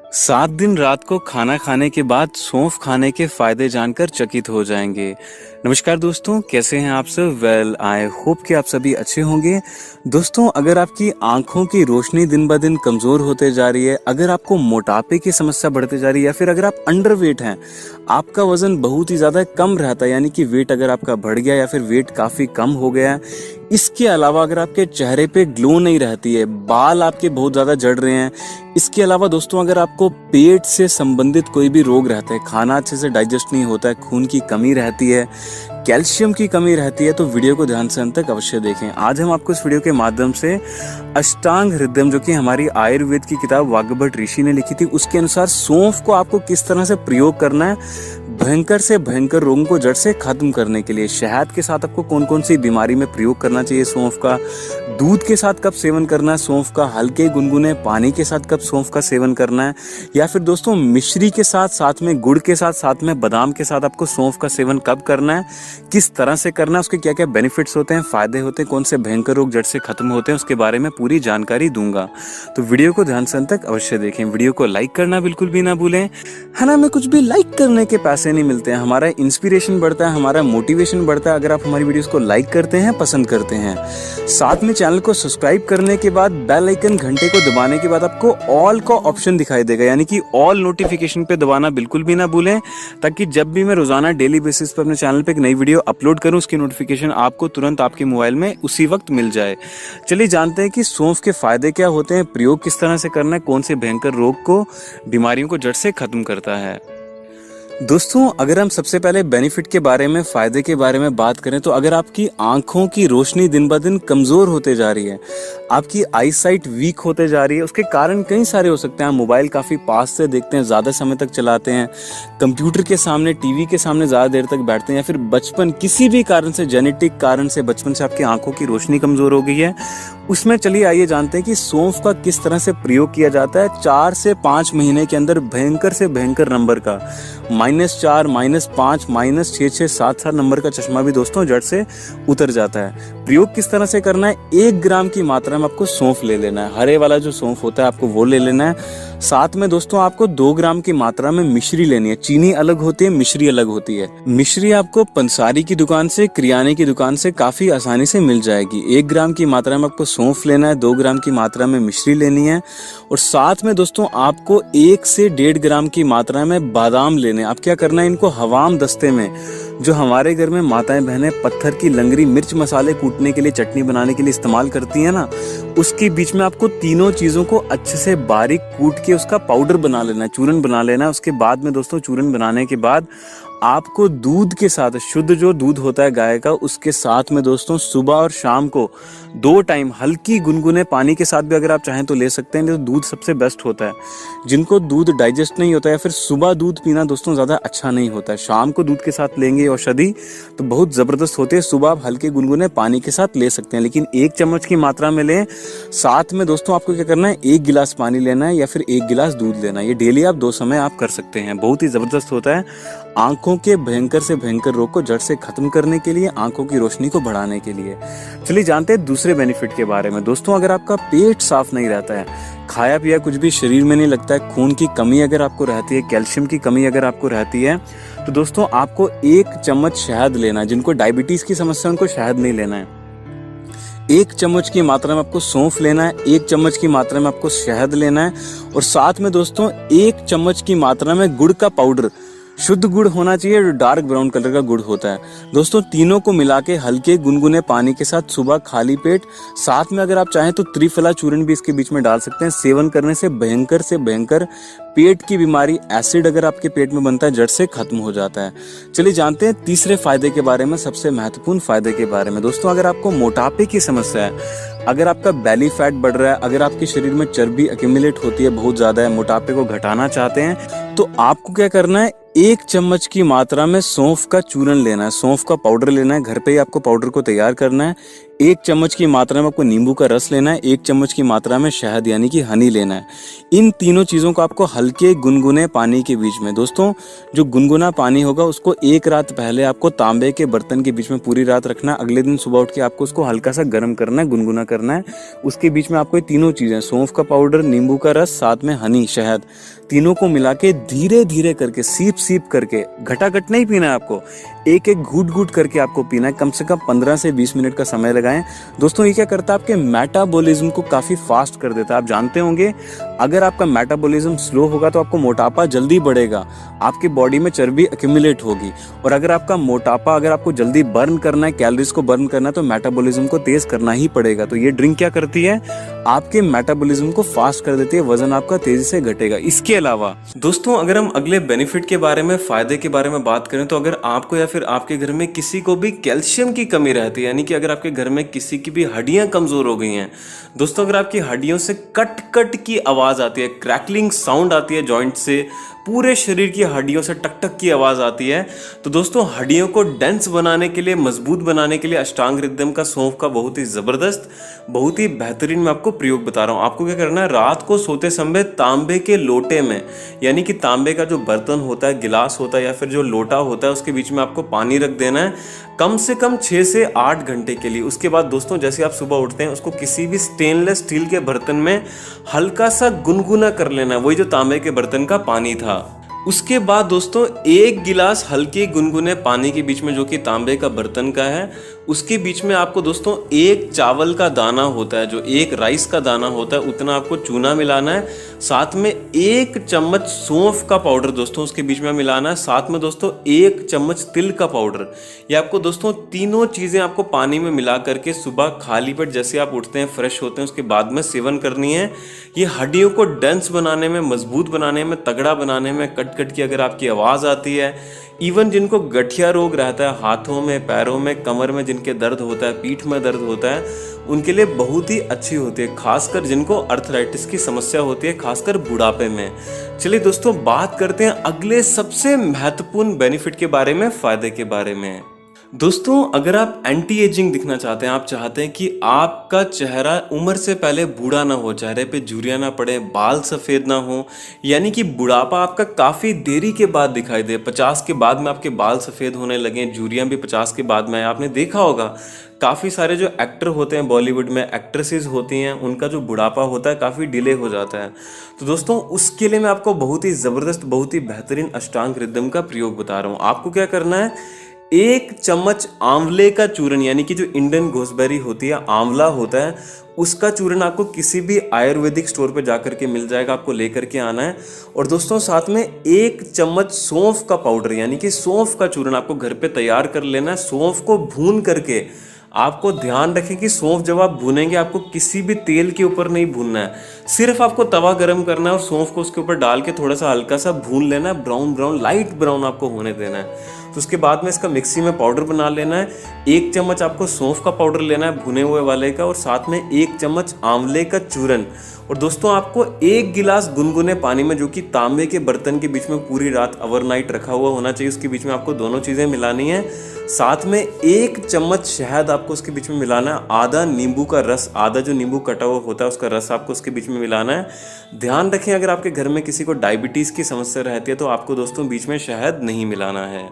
7 दिन रात को खाना खाने के बाद सौंफ खाने के फायदे जानकर चकित हो जाएंगे। नमस्कार दोस्तों, कैसे हैं आप सब? आई होप कि आप सभी अच्छे होंगे। दोस्तों, अगर आपकी आंखों की रोशनी दिन ब दिन कमजोर होते जा रही है, अगर आपको मोटापे की समस्या बढ़ते जा रही है, या फिर अगर आप अंडरवेट हैं, आपका वजन बहुत ही ज्यादा कम रहता है, यानी कि वेट अगर आपका बढ़ गया या फिर वेट काफी कम हो गया है, इसके अलावा अगर आपके चेहरे पे ग्लो नहीं रहती है, बाल आपके बहुत ज्यादा झड़ रहे हैं, इसके अलावा दोस्तों अगर आपको पेट से संबंधित कोई भी रोग रहता है, खाना अच्छे से डाइजेस्ट नहीं होता है, खून की कमी रहती है, कैल्शियम की कमी रहती है, तो वीडियो को ध्यान से अंत तक अवश्य देखें। आज हम आपको इस वीडियो के माध्यम से अष्टांग हृदयम, जो कि हमारी आयुर्वेद की किताब वाग्भट ऋषि ने लिखी थी, उसके अनुसार सौंफ को आपको किस तरह से प्रयोग करना है भयंकर से भयंकर रोगों को जड़ से खत्म करने के लिए। शहद के साथ आपको कौन कौन सी बीमारी में प्रयोग करना चाहिए सौंफ का, दूध के साथ कब सेवन करना है सौंफ का, हल्के गुनगुने पानी के साथ कब सौंफ का सेवन करना है, या फिर दोस्तों मिश्री के साथ, साथ में गुड़ के साथ, साथ में बादाम के साथ आपको सौंफ का सेवन कब करना है, किस तरह से करना है, उसके क्या क्या बेनिफिट्स होते हैं, फायदे होते हैं, कौन से भयंकर रोग जड़ से खत्म होते हैं, उसके बारे में पूरी जानकारी दूंगा। तो वीडियो को ध्यान से अंत तक अवश्य देखें। वीडियो को लाइक करना बिल्कुल भी ना भूलें। है ना, हमें कुछ भी लाइक करने के पैसे नहीं मिलते हैं, हमारा इंस्पिरेशन बढ़ता है, हमारा मोटिवेशन बढ़ता है अगर आप हमारी वीडियोस को लाइक करते हैं, पसंद करते हैं। साथ में चैनल को सब्सक्राइब करने के बाद बेल आइकन घंटे को दबाने के बाद आपको ऑल का ऑप्शन दिखाई देगा, यानी कि ऑल नोटिफिकेशन पे दबाना बिल्कुल भी ना भूलें, ताकि जब भी मैं रोजाना डेली बेसिस पर अपने चैनल पे एक नई वीडियो अपलोड करूं, उसकी नोटिफिकेशन आपको तुरंत आपके मोबाइल में उसी वक्त मिल जाए। चलिए जानते हैं कि सौंफ के फायदे क्या होते हैं, प्रयोग किस तरह से करना है, कौन से भयंकर रोग को, बीमारियों को जड़ से खत्म करता है। दोस्तों, अगर हम सबसे पहले बेनिफिट के बारे में, फायदे के बारे में बात करें, तो अगर आपकी आंखों की रोशनी दिन ब दिन कमजोर होते जा रही है, आपकी आई साइट वीक होते जा रही है, उसके कारण कई सारे हो सकते हैं। आप मोबाइल काफी पास से देखते हैं, ज्यादा समय तक चलाते हैं, कंप्यूटर के सामने, टीवी के सामने ज्यादा देर तक बैठते हैं, या फिर बचपन किसी भी कारण से, जेनेटिक कारण से बचपन से आपकी आंखों की रोशनी कमजोर हो गई है, उसमें चलिए आइए जानते हैं कि सौंफ का किस तरह से प्रयोग किया जाता है। 4 से 5 महीने के अंदर भयंकर से भयंकर नंबर का -4, -5, -6, 7 नंबर का चश्मा भी दोस्तों जड़ से उतर जाता है। प्रयोग किस तरह से करना है, 1 ग्राम की मात्रा में आपको सौंफ ले लेना है, हरे वाला जो सौंफ होता है आपको वो ले लेना है। साथ में दोस्तों आपको 2 ग्राम की मात्रा में मिश्री लेनी है। चीनी अलग होती है, मिश्री अलग होती है। मिश्री आपको पंसारी की दुकान से, किराने की दुकान से काफी आसानी से मिल जाएगी। 1 ग्राम की मात्रा में आपको सौंफ लेना है, 2 ग्राम की मात्रा में मिश्री लेनी है, और साथ में दोस्तों आपको 1 से 1.5 ग्राम की मात्रा में बादाम लेने। आप क्या करना है, इनको हवाम दस्ते में, जो हमारे घर में माताएं बहनें पत्थर की लंगरी, मिर्च मसाले कूटने के लिए, चटनी बनाने के लिए इस्तेमाल करती है ना, उसके बीच में आपको तीनों चीजों को अच्छे से बारीक कूट के उसका पाउडर बना लेना है, चूरन बना लेना है। उसके बाद में दोस्तों चूरन बनाने के बाद आपको दूध के साथ, शुद्ध जो दूध होता है गाय का, उसके साथ में दोस्तों सुबह और शाम को 2 टाइम हल्की गुनगुने पानी के साथ भी अगर आप चाहें तो ले सकते हैं, नहीं तो दूध सबसे बेस्ट होता है। जिनको दूध डाइजेस्ट नहीं होता है, फिर सुबह दूध पीना दोस्तों ज्यादा अच्छा नहीं होता है, शाम को दूध के साथ लेंगे औषधि तो बहुत जबरदस्त होती है। सुबह आप हल्के गुनगुने पानी के साथ ले सकते हैं, लेकिन 1 चम्मच की मात्रा में लें। साथ में दोस्तों आपको क्या करना है, 1 गिलास पानी लेना है या फिर 1 गिलास दूध लेना है। ये डेली आप 2 समय आप कर सकते हैं, बहुत ही जबरदस्त होता है आंखों के भयंकर से भयंकर रोग को जड़ से खत्म करने के लिए, आंखों की रोशनी को बढ़ाने के लिए। चलिए जानते हैं दूसरे बेनिफिट के बारे में। दोस्तों, अगर आपका पेट साफ नहीं रहता है, खाया पिया कुछ भी शरीर में नहीं लगता है, खून की कमी अगर आपको रहती है, कैल्शियम की कमी अगर आपको रहती है, तो दोस्तों आपको 1 चम्मच शहद लेना है। जिनको डायबिटीज की समस्या, उनको शहद नहीं लेना है। 1 चम्मच की मात्रा में आपको सौंफ लेना है, 1 चम्मच की मात्रा में आपको शहद लेना है, और साथ में दोस्तों 1 चम्मच की मात्रा में गुड़ का पाउडर, शुद्ध गुड़ होना चाहिए, जो डार्क ब्राउन कलर का गुड़ होता है दोस्तों, तीनों को मिला के हल्के गुनगुने पानी के साथ सुबह खाली पेट, साथ में अगर आप चाहें तो त्रिफला चूर्ण भी इसके बीच में डाल सकते हैं। सेवन करने से भयंकर पेट की बीमारी, एसिड अगर आपके पेट में बनता है, जड़ से खत्म हो जाता है। चलिए जानते हैं तीसरे फायदे के बारे में, सबसे महत्वपूर्ण फायदे के बारे में। दोस्तों, अगर आपको मोटापे की समस्या है, अगर आपका बेली फैट बढ़ रहा है, अगर आपके शरीर में चर्बी एक्यूमुलेट होती है, बहुत ज्यादा है, मोटापे को घटाना चाहते हैं, तो आपको क्या करना है, 1 चम्मच की मात्रा में सौंफ का चूरन लेना है, सौंफ का पाउडर लेना है। घर पे ही आपको पाउडर को तैयार करना है। 1 चम्मच की मात्रा में आपको नींबू का रस लेना है, 1 चम्मच की मात्रा में शहद यानी कि हनी लेना है। इन तीनों चीज़ों को आपको हल्के गुनगुने पानी के बीच में, दोस्तों जो गुनगुना पानी होगा उसको एक रात पहले आपको तांबे के बर्तन के बीच में पूरी रात रखना है। अगले दिन सुबह उठ के आपको उसको हल्का सा गर्म करना है, गुनगुना करना है। उसके बीच में आपको ये तीनों चीज़ें, सौंफ का पाउडर, नींबू का रस, साथ में हनी, शहद, तीनों को मिला के धीरे धीरे करके, सीप सीप करके, घटाघट नहीं पीना है आपको, एक एक घूट घूट करके आपको पीना है। कम से कम 15 से 20 मिनट का समय लगाएं। दोस्तों ये क्या करता है, आपके मेटाबॉलिज्म को काफ़ी फास्ट कर देता है। आप जानते होंगे अगर आपका मेटाबॉलिज्म स्लो होगा तो आपको मोटापा जल्दी बढ़ेगा, आपकी बॉडी में चर्बी एक्यूमुलेट होगी। और अगर आपका मोटापा, अगर आपको जल्दी बर्न करना है, कैलोरीज को बर्न करना है, तो मेटाबॉलिज्म को तेज करना ही पड़ेगा। तो ये ड्रिंक क्या करती है, आपके मेटाबॉलिज्म को फास्ट कर देती है, वजन आपका तेजी से घटेगा। इसके अलावा दोस्तों अगर हम अगले बेनिफिट के बारे में, फायदे के बारे में बात करें, तो अगर आपको या फिर आपके घर में किसी को भी कैल्शियम की कमी रहती है, यानी कि अगर आपके घर में किसी की भी हड्डियां कमजोर हो गई हैं, दोस्तों अगर आपकी हड्डियों से कट कट की आवाज आती है, क्रैकलिंग साउंड आती है जॉइंट से, पूरे शरीर की हड्डियों से टक टक की आवाज आती है, तो दोस्तों हड्डियों को डेंस बनाने के लिए, मजबूत बनाने के लिए अष्टांग हृदयम का, सौंफ का बहुत ही जबरदस्त, बहुत ही बेहतरीन मैं आपको प्रयोग बता रहा हूं। आपको क्या करना है, रात को सोते समय तांबे के लोटे में, यानी कि तांबे का जो बर्तन होता है, गिलास होता है या फिर जो लोटा होता है, उसके बीच में आपको पानी रख देना है कम से कम 6 से 8 घंटे के लिए। उसके बाद दोस्तों जैसे आप सुबह उठते हैं, उसको किसी भी स्टेनलेस स्टील के बर्तन में हल्का सा गुनगुना कर लेना है, वही जो तांबे के बर्तन का पानी था। उसके बाद दोस्तों 1 गिलास हल्के गुनगुने पानी के बीच में, जो कि तांबे का बर्तन का है, उसके बीच में आपको दोस्तों 1 चावल का दाना होता है, जो 1 राइस का दाना होता है, उतना आपको चूना मिलाना है। साथ में 1 चम्मच सौंफ का पाउडर दोस्तों उसके बीच में मिलाना है। साथ में दोस्तों 1 चम्मच तिल का पाउडर। ये आपको दोस्तों तीनों चीज़ें आपको पानी में मिला करके सुबह खाली पेट जैसे आप उठते हैं, फ्रेश होते हैं, उसके बाद में सेवन करनी है। ये हड्डियों को डेंस बनाने में, मजबूत बनाने में, तगड़ा बनाने में, कट कट की अगर आपकी आवाज़ आती है, इवन जिनको गठिया रोग रहता है, हाथों में, पैरों में, कमर में जिनके दर्द होता है, पीठ में दर्द होता है, उनके लिए बहुत ही अच्छी होती है। खासकर जिनको अर्थराइटिस की समस्या होती है, खासकर बुढ़ापे में। चलिए दोस्तों बात करते हैं अगले सबसे महत्वपूर्ण बेनिफिट के बारे में, फायदे के बारे में। दोस्तों अगर आप एंटी एजिंग दिखना चाहते हैं, आप चाहते हैं कि आपका चेहरा उम्र से पहले बूढ़ा ना हो, चेहरे पे झुर्रियां ना पड़े, बाल सफ़ेद ना हो, यानी कि बुढ़ापा आपका काफ़ी देरी के बाद दिखाई दे, 50 के बाद में आपके बाल सफ़ेद होने लगे, झुर्रियां भी 50 के बाद में। आपने देखा होगा काफ़ी सारे जो एक्टर होते हैं बॉलीवुड में, एक्ट्रेसेस होती हैं, उनका जो बुढ़ापा होता है काफ़ी डिले हो जाता है। तो दोस्तों उसके लिए मैं आपको बहुत ही ज़बरदस्त, बहुत ही बेहतरीन अष्टांग हृदयम का प्रयोग बता रहा हूँ। आपको क्या करना है, 1 चम्मच आंवले का चूरन, यानी कि जो इंडियन घोसबेरी होती है, आंवला होता है, उसका चूरन आपको किसी भी आयुर्वेदिक स्टोर पे जाकर के मिल जाएगा, आपको लेकर के आना है। और दोस्तों साथ में 1 चम्मच सौंफ का पाउडर, यानी कि सौंफ का चूरन आपको घर पे तैयार कर लेना है। सौंफ को भून करके, आपको ध्यान रखें कि सौंफ जब आप भूनेंगे आपको किसी भी तेल के ऊपर नहीं भूनना है, सिर्फ आपको तवा गरम करना है और सौंफ को उसके ऊपर डाल के थोड़ा सा हल्का सा भून लेना है, ब्राउन ब्राउन, लाइट ब्राउन आपको होने देना है। तो उसके बाद में इसका मिक्सी में पाउडर बना लेना है। 1 चम्मच आपको सौंफ का पाउडर लेना है भुने हुए वाले का, और साथ में 1 चम्मच आंवले का चूरन। और दोस्तों आपको 1 गिलास गुनगुने पानी में, जो कि तांबे के बर्तन के बीच में पूरी रात ओवरनाइट रखा हुआ होना चाहिए, उसके बीच में आपको दोनों चीज़ें मिलानी है। साथ में 1 चम्मच शहद आपको उसके बीच में मिलाना है। आधा नींबू का रस, आधा जो नींबू कटा हुआ होता है उसका रस आपको उसके बीच में मिलाना है। ध्यान रखें अगर आपके घर में किसी को डायबिटीज़ की समस्या रहती है तो आपको दोस्तों बीच में शहद नहीं मिलाना है।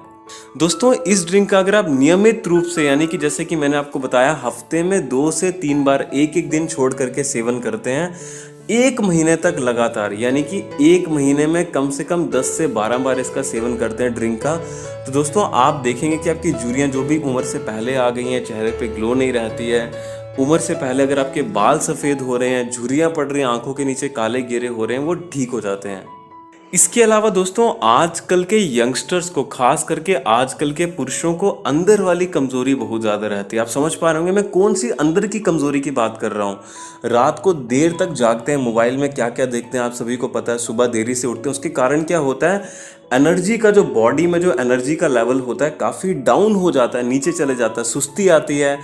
दोस्तों इस ड्रिंक का अगर आप नियमित रूप से, यानी कि जैसे कि मैंने आपको बताया, हफ्ते में 2 से 3 बार, एक दिन छोड़ करके सेवन करते हैं, 1 महीने तक लगातार, यानी कि 1 महीने में कम से कम 10 से 12 बार इसका सेवन करते हैं ड्रिंक का, तो दोस्तों आप देखेंगे कि आपकी झुर्रियां जो भी उम्र से पहले आ गई हैं, चेहरे पे ग्लो नहीं रहती है, उम्र से पहले अगर आपके बाल सफ़ेद हो रहे हैं, झुर्रियां पड़ रही हैं, आंखों के नीचे काले घेरे हो रहे हैं, वो ठीक हो जाते हैं। इसके अलावा दोस्तों आजकल के यंगस्टर्स को, खास करके आजकल के पुरुषों को अंदर वाली कमजोरी बहुत ज़्यादा रहती है। आप समझ पा रहे होंगे मैं कौन सी अंदर की कमजोरी की बात कर रहा हूँ। रात को देर तक जागते हैं, मोबाइल में क्या क्या देखते हैं आप सभी को पता है, सुबह देरी से उठते हैं, उसके कारण क्या होता है, एनर्जी का जो बॉडी में जो एनर्जी का लेवल होता है काफ़ी डाउन हो जाता है, नीचे चले जाता है, सुस्ती आती है,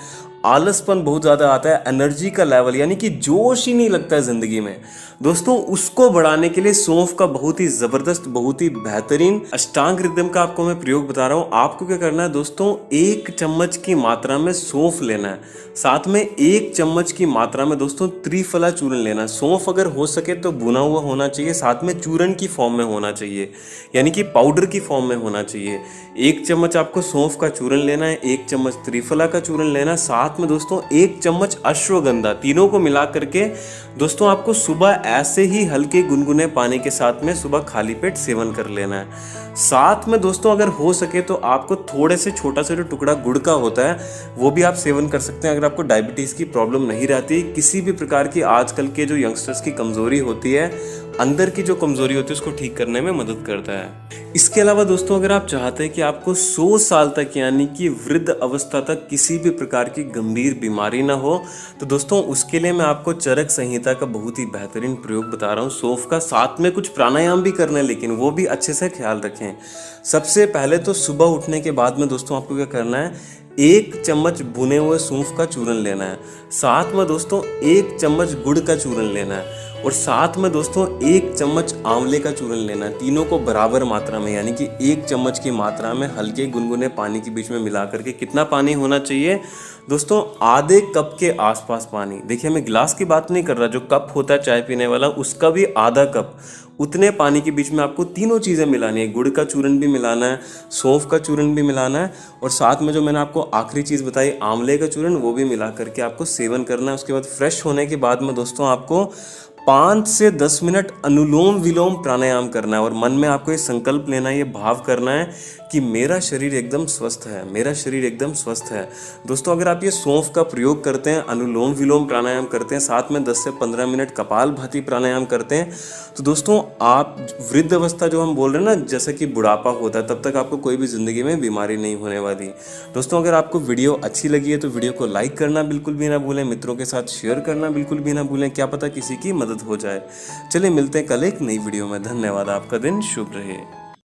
आलसपन बहुत ज़्यादा आता है, एनर्जी का लेवल यानी कि जोश ही नहीं लगता है ज़िंदगी में दोस्तों, उसको बढ़ाने के लिए सौंफ का बहुत ही ज़बरदस्त, बहुत ही बेहतरीन अष्टांग रिदम का आपको मैं प्रयोग बता रहा हूँ। आपको क्या करना है दोस्तों, 1 चम्मच की मात्रा में सौंफ लेना है, साथ में 1 चम्मच की मात्रा में दोस्तों त्रिफला चूर्ण लेना है। सौंफ अगर हो सके तो भुना हुआ होना चाहिए, साथ में चूर्ण की फॉर्म में होना चाहिए, यानी कि पाउडर की फॉर्म में होना चाहिए। 1 चम्मच आपको सौंफ का चूर्ण लेना है, 1 चम्मच त्रिफला का चूर्ण लेना है, साथ में दोस्तों 1 चम्मच अश्वगंधा, तीनों को मिला करके दोस्तों आपको सुबह ऐसे ही हल्के गुनगुने पानी के साथ में सुबह खाली पेट सेवन कर लेना है। साथ में दोस्तों अगर हो सके तो आपको थोड़े से छोटा सा जो टुकड़ा गुड़ का होता है वो भी आप सेवन कर सकते हैं, अगर आपको डायबिटीज़ की प्रॉब्लम नहीं रहती, किसी भी प्रकार की आजकल के जो यंगस्टर्स की कमज़ोरी होती है, अंदर की जो कमज़ोरी होती है उसको ठीक करने में मदद करता है। इसके अलावा दोस्तों अगर आप चाहते हैं कि आपको 100 साल तक यानी कि वृद्ध अवस्था तक किसी भी प्रकार की गंभीर बीमारी ना हो, तो दोस्तों उसके लिए मैं आपको चरक संहिता का बहुत ही बेहतरीन प्रयोग बता रहा हूँ सौंफ का। साथ में कुछ प्राणायाम भी करना है, लेकिन वो भी अच्छे से ख्याल रखें। सबसे पहले तो सुबह उठने के बाद में दोस्तों आपको क्या करना है, 1 चम्मच भुने हुए सौंफ का चूर्ण लेना है, साथ में दोस्तों 1 चम्मच गुड़ का चूर्ण लेना है, और साथ में दोस्तों 1 चम्मच आंवले का चूर्ण लेना है। तीनों को बराबर मात्रा में यानी कि 1 चम्मच की मात्रा में हल्के गुनगुने पानी के बीच में मिला करके, कितना पानी होना चाहिए दोस्तों, आधे कप के आसपास पानी। देखिए मैं गिलास की बात नहीं कर रहा, जो कप होता है चाय पीने वाला उसका भी आधा कप, उतने पानी के बीच में आपको तीनों चीज़ें मिलानी है। गुड़ का चूर्ण भी मिलाना है, सौंफ का चूर्ण भी मिलाना है, और साथ में जो मैंने आपको आखिरी चीज़ बताई आंवले का चूर्ण, वो भी मिला करके आपको सेवन करना है। उसके बाद फ्रेश होने के बाद में दोस्तों आपको 5 से 10 मिनट अनुलोम विलोम प्राणायाम करना है, और मन में आपको ये संकल्प लेना है, ये भाव करना है कि मेरा शरीर एकदम स्वस्थ है, मेरा शरीर एकदम स्वस्थ है। दोस्तों अगर आप ये सौंफ का प्रयोग करते हैं, अनुलोम विलोम प्राणायाम करते हैं, साथ में 10 से 15 मिनट कपालभाति प्राणायाम करते हैं, तो दोस्तों आप वृद्ध अवस्था जो हम बोल रहे हैं ना, जैसे कि बुढ़ापा होता है, तब तक आपको कोई भी ज़िंदगी में बीमारी नहीं होने वाली। दोस्तों अगर आपको वीडियो अच्छी लगी है तो वीडियो को लाइक करना बिल्कुल भी ना भूलें, मित्रों के साथ शेयर करना बिल्कुल भी ना भूलें, क्या पता किसी की मदद हो जाए। चलिए मिलते हैं कल एक नई वीडियो में। धन्यवाद, आपका दिन शुभ रहे।